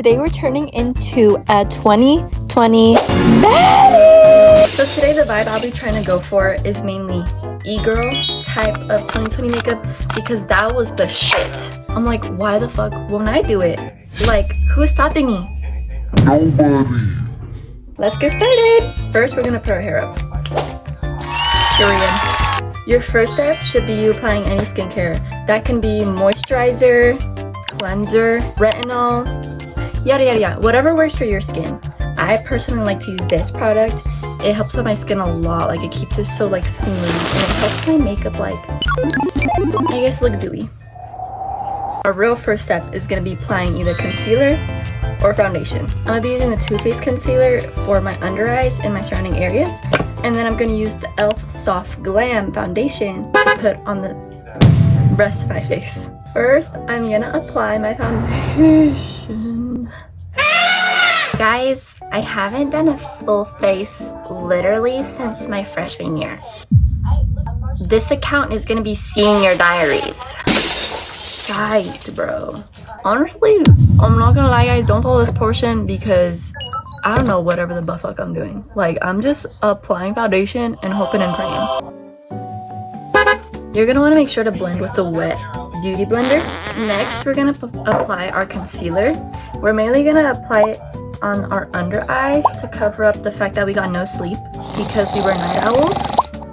today we're turning into a 2020 Baddie! So today the vibe I'll be trying to go for is mainly e-girl type of 2020 makeup because that was the shit. I'm like, why the fuck won't I do it? Like, who's stopping me? Nobody. Let's get started. First, we're gonna put our hair up. Period. Your first step should be you applying any skincare. That can be moisturizer, cleanser, retinol, yada yada yada. Whatever works for your skin. I personally like to use this product. It helps with my skin a lot. Like, it keeps it so like smooth, and it helps my makeup like, I guess, look dewy. Our real first step is gonna be applying either concealer or foundation. I'm gonna be using the Too Faced concealer for my under eyes and my surrounding areas, and then I'm gonna use the e.l.f. Soft Glam foundation to put on the rest of my face. First, I'm gonna apply my foundation. Guys, I haven't done a full face literally since my freshman year. This account is gonna be seeing your diaries. Shite, bro. Honestly, I'm not gonna lie, guys, don't follow this portion because I don't know whatever the fuck I'm doing. Like, I'm just applying foundation and hoping and praying. You're gonna wanna make sure to blend with the wet beauty blender. Next, we're gonna apply our concealer. We're mainly gonna apply it on our under eyes to cover up the fact that we got no sleep because we were night owls,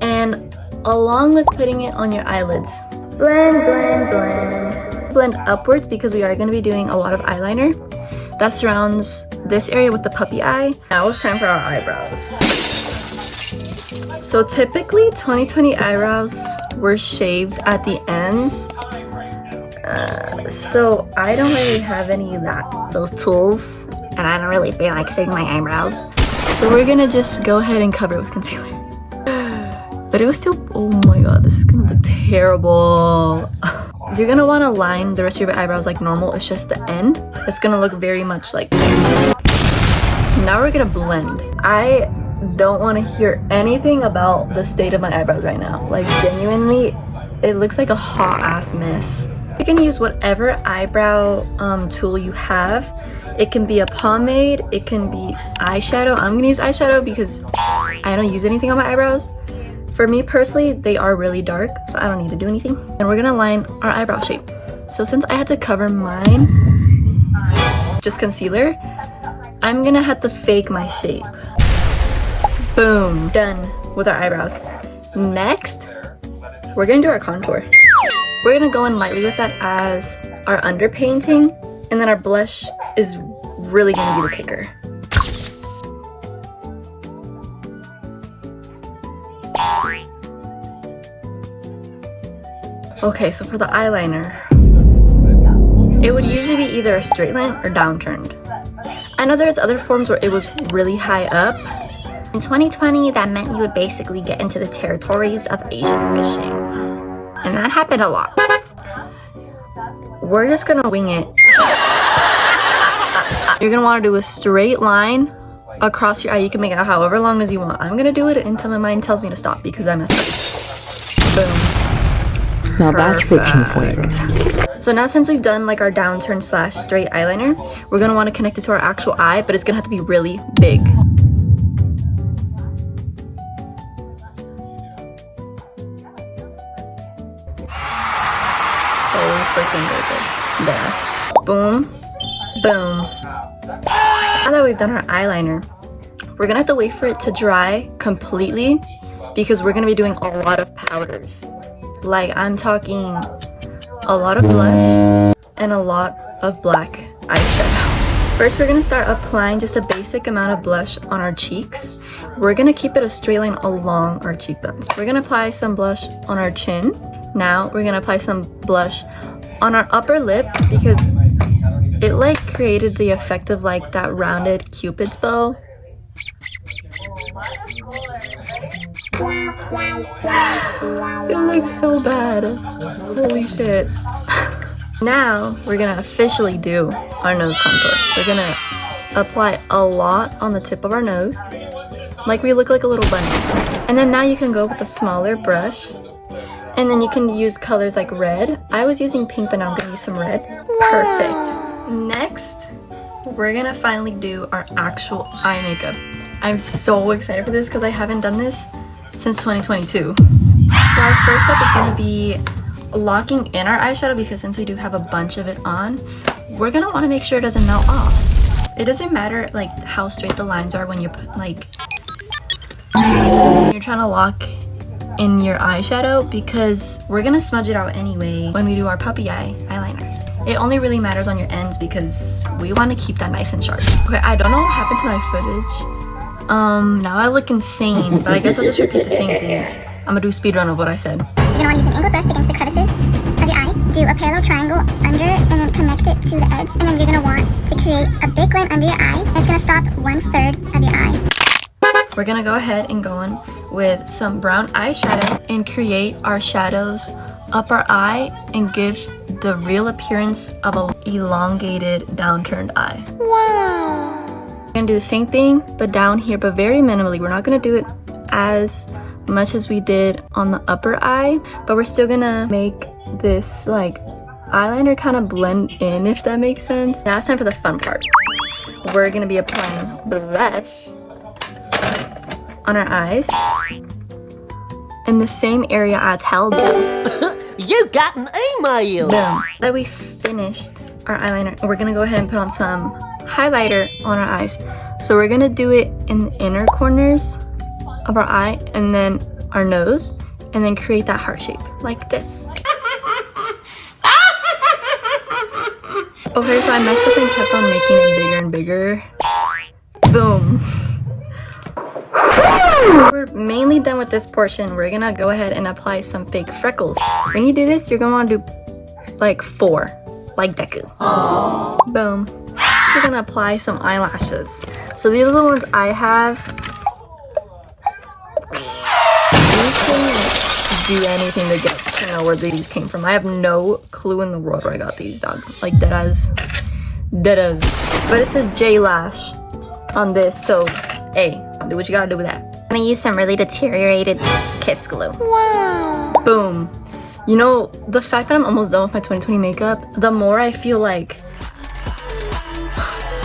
and along with putting it on your eyelids. Blend, blend, blend. Blend upwards because we are going to be doing a lot of eyeliner that surrounds this area with the puppy eye. Now it's time for our eyebrows. So typically 2020 eyebrows were shaved at the ends. So I don't really have any of those tools, and I don't really feel like shaving my eyebrows. So we're gonna just go ahead and cover it with concealer. But it was still, oh my god, this is gonna look terrible. You're gonna wanna line the rest of your eyebrows like normal. It's just the end. It's gonna look very much like there. Now we're gonna blend. I don't wanna hear anything about the state of my eyebrows right now. Like, genuinely, it looks like a hot ass mess. You can use whatever eyebrow tool you have. It can be a pomade, it can be eyeshadow. I'm gonna use eyeshadow because I don't use anything on my eyebrows. For me personally, they are really dark, so I don't need to do anything. And we're gonna line our eyebrow shape. So since I had to cover mine, just concealer, I'm gonna have to fake my shape. Boom, done with our eyebrows. Next, we're gonna do our contour. We're gonna go in lightly with that as our underpainting, and then our blush is really gonna be the kicker. Okay, so for the eyeliner, it would usually be either a straight line or downturned. I know there's other forms where it was really high up. In 2020, that meant you would basically get into the territories of Asian fishing. And that happened a lot. We're just gonna wing it. You're gonna wanna do a straight line across your eye. You can make it however long as you want. I'm gonna do it until my mind tells me to stop because I messed up. Boom. Now that's freaking flavor. So now since we've done like our downturn slash straight eyeliner, we're gonna wanna connect it to our actual eye, but it's gonna have to be really big. So freaking good. There. Boom. Boom. Now that we've done our eyeliner, we're gonna have to wait for it to dry completely because we're gonna be doing a lot of powders. Like, I'm talking a lot of blush and a lot of black eyeshadow. First, we're gonna start applying just a basic amount of blush on our cheeks. We're gonna keep it a straight line along our cheekbones. We're gonna apply some blush on our chin. Now, we're gonna apply some blush on our upper lip because it like created the effect of like that rounded Cupid's bow. It looks so bad. Holy shit. Now we're gonna officially do our nose contour. We're gonna apply a lot on the tip of our nose, like we look like a little bunny. And then now you can go with a smaller brush, and then you can use colors like red. I was using pink, but now I'm gonna use some red. Perfect. Next, we're gonna finally do our actual eye makeup. I'm so excited for this because I haven't done this since 2022. So our first step is gonna be locking in our eyeshadow, because since we do have a bunch of it on, we're gonna want to make sure it doesn't melt off. It doesn't matter like how straight the lines are when you're you're trying to lock in your eyeshadow, because we're gonna smudge it out anyway when we do our puppy eye eyeliner. It only really matters on your ends because we want to keep that nice and sharp. Okay, I don't know what happened to my footage. Now I look insane, but I guess I'll just repeat the same things. I'm gonna do a speed run of what I said. You're gonna want to use an angled brush against the crevices of your eye. Do a parallel triangle under and then connect it to the edge. And then you're gonna want to create a big line under your eye. That's gonna stop 1/3 of your eye. We're gonna go ahead and go in with some brown eyeshadow and create our shadows up our eye and give the real appearance of an elongated downturned eye. Wow. We're gonna do the same thing but down here, but very minimally. We're not gonna do it as much as we did on the upper eye, but we're still gonna make this like eyeliner kind of blend in, if that makes sense. Now it's time for the fun part. We're gonna be applying blush on our eyes in the same area I told you. You got an email! Boom. That we finished our eyeliner, we're gonna go ahead and put on some highlighter on our eyes. So we're gonna do it in the inner corners of our eye and then our nose, and then create that heart shape like this. Okay, so I messed up and kept on making it bigger and bigger. Boom. We're mainly done with this portion. We're gonna go ahead and apply some fake freckles. When you do this, you're gonna want to do like 4, like Deku. Boom. We're gonna apply some eyelashes. So these are the ones I have. You can do anything to get to know where these came from. I have no clue in the world where I got these, dog. Like deadass. But it says J Lash on this, so hey, do what you gotta do with that. I'm gonna use some really deteriorated kiss glue. Wow. Boom. You know, the fact that I'm almost done with my 2020 makeup, the more I feel like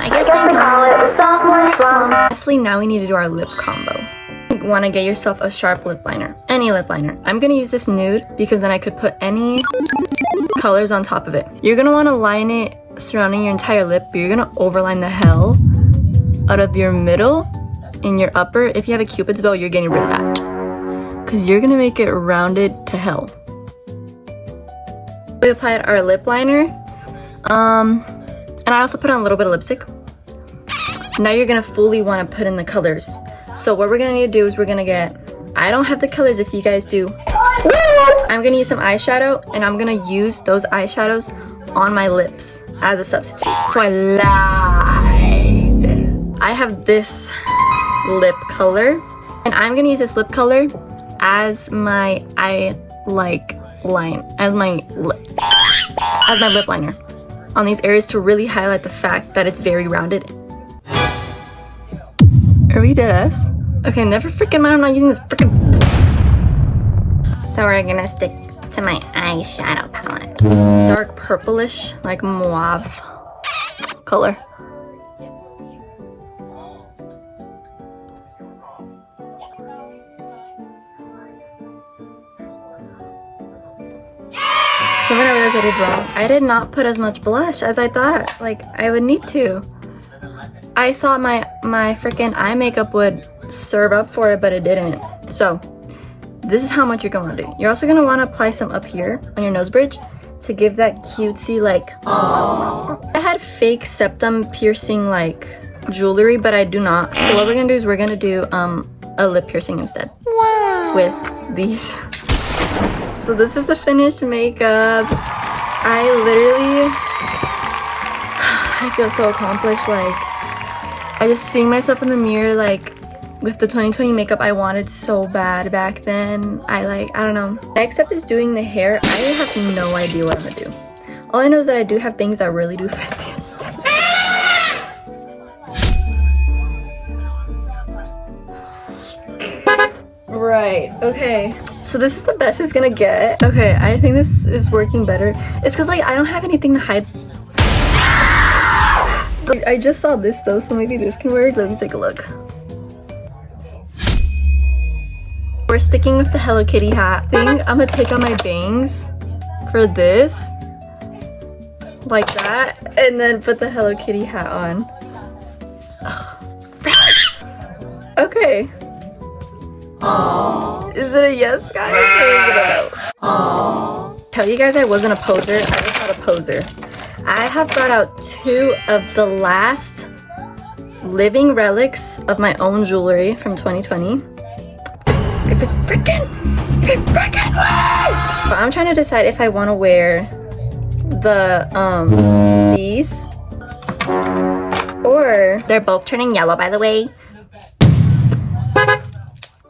I guess they call it the sophomore slump. Lastly, now we need to do our lip combo. You want to get yourself a sharp lip liner, any lip liner. I'm gonna use this nude because then I could put any colors on top of it. You're gonna want to line it surrounding your entire lip, but you're gonna overline the hell out of your middle and your upper. If you have a cupid's bow, you're getting rid of that because you're gonna make it rounded to hell. We applied our lip liner, and I also put on a little bit of lipstick. Now you're gonna fully want to put in the colors. So what we're gonna need to do is we're gonna get, I don't have the colors if you guys do. I'm gonna use some eyeshadow and I'm gonna use those eyeshadows on my lips as a substitute. So I lied. I have this lip color and I'm gonna use this lip color as my as my lip liner on these areas to really highlight the fact that it's very rounded. Are we dead ass? Okay, never freaking mind, I'm not using this freaking. So we're gonna stick to my eyeshadow palette. Dark purplish, like mauve color. Something I realized I did wrong. I did not put as much blush as I thought like I would need to. I thought my freaking eye makeup would serve up for it, but it didn't. So this is how much you're gonna do. You're also gonna want to apply some up here on your nose bridge to give that cutesy like. I had fake septum piercing like jewelry, but I do not. So what we're gonna do is we're gonna do a lip piercing instead. Wow. With these. So this is the finished makeup. I feel so accomplished. Like I just seeing myself in the mirror like with the 2020 makeup I wanted so bad back then. I don't know. Next step is doing the hair. I have no idea what I'm gonna do. All I know is that I do have things that really do fit the aesthetic. Right, okay. So this is the best it's gonna get. Okay, I think this is working better. It's because like I don't have anything to hide. I just saw this though, so maybe this can work. Let me take a look. We're sticking with the Hello Kitty hat thing. I'm gonna take out my bangs for this. Like that. And then put the Hello Kitty hat on. Okay. Aww. Is it a yes, guys? Or is it a no? Aww. Tell you guys I wasn't a poser. I was not a poser. I have brought out 2 of the last living relics of my own jewelry from 2020. If it freaking works! But I'm trying to decide if I want to wear the these, or They're both turning yellow, by the way.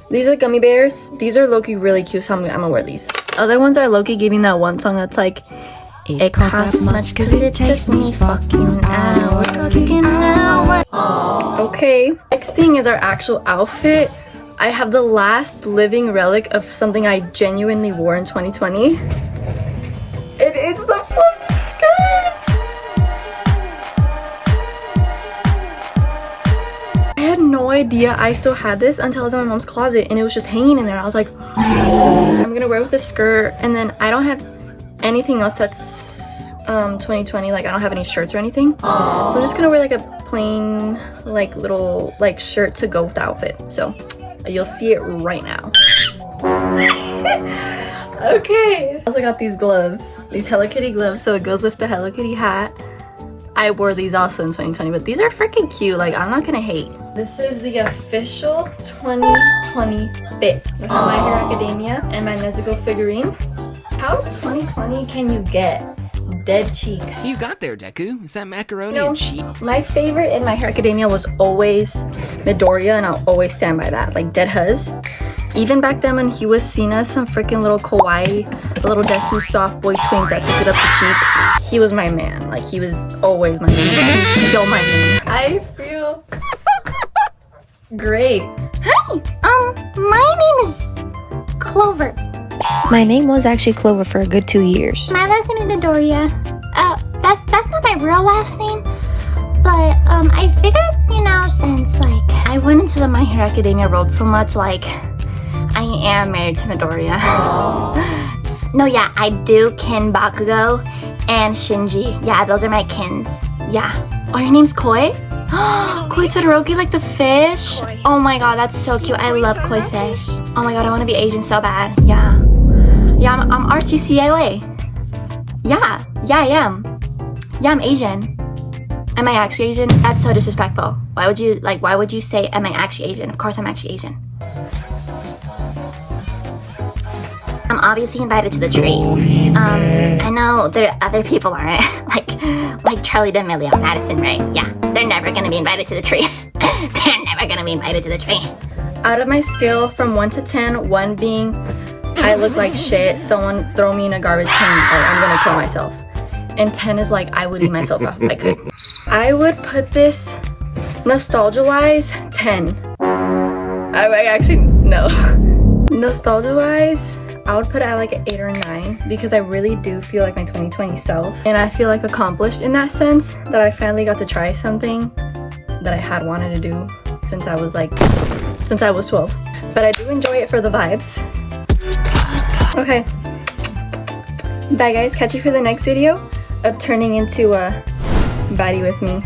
these are gummy bears. These are low-key really cute, so I'm gonna wear these. Other ones are low-key giving that one song that's like, it costs that much cause it takes me fucking hours. Okay, next thing is our actual outfit. I have the last living relic of something I genuinely wore in 2020. It's the fucking skirt! I had no idea I still had this until I was in my mom's closet and it was just hanging in there. I was like, I'm gonna wear with the skirt, and then I don't have anything else that's 2020, like I don't have any shirts or anything. So I'm just gonna wear like a plain like little like shirt to go with the outfit. So you'll see it right now. Okay. I also got these gloves, these Hello Kitty gloves, so it goes with the Hello Kitty hat. I wore these also in 2020, but these are freaking cute. Like, I'm not gonna hate. This is the official 2020 fit with my My Hero Academia and my Nezuko figurine. How 2020 can you get? Dead cheeks. You got there, Deku. Is that macaroni and cheese? My favorite in My Hero Academia was always Midoriya, and I'll always stand by that. Like Dead Huz. Even back then when he was seen as some freaking little kawaii, little Desu soft boy twink that took it up the cheeks, he was my man. Like, he was always my man. He's still my man. I feel great. Hi, my name is Clover. My name was actually Clover for a good 2 years. My last name is Midoriya. That's not my real last name, but I figured, you know, since like I went into the My Hero Academia world so much, like, I am married to Midoriya. No, yeah, I do kin Bakugo and Shinji. Yeah, those are my kins. Yeah. Oh, your name's Koi? Koi Todoroki, like the fish? Oh my god, that's so cute. I love koi fish. Oh my god, I want to be Asian so bad. Yeah. Yeah, I'm RTCLA. Yeah, I am. Yeah, I'm Asian. Am I actually Asian? That's so disrespectful. Why would you say, am I actually Asian? Of course I'm actually Asian. I'm obviously invited to the tree. I know there other people aren't. like Charlie D'Amelio, Madison Ray. Yeah, they're never gonna be invited to the tree. They're never gonna be invited to the tree. Out of my scale from 1 to 10, 1 being I look like shit, someone throw me in a garbage can or I'm gonna kill myself. And 10 is like I would eat myself up if I could. I would put this nostalgia-wise 10. I actually, no. Nostalgia-wise, I would put it at like an 8 or 9 because I really do feel like my 2020 self. And I feel like accomplished in that sense that I finally got to try something that I had wanted to do since I was 12. But I do enjoy it for the vibes. Okay. Bye guys, catch you for the next video of turning into a Baddie with me.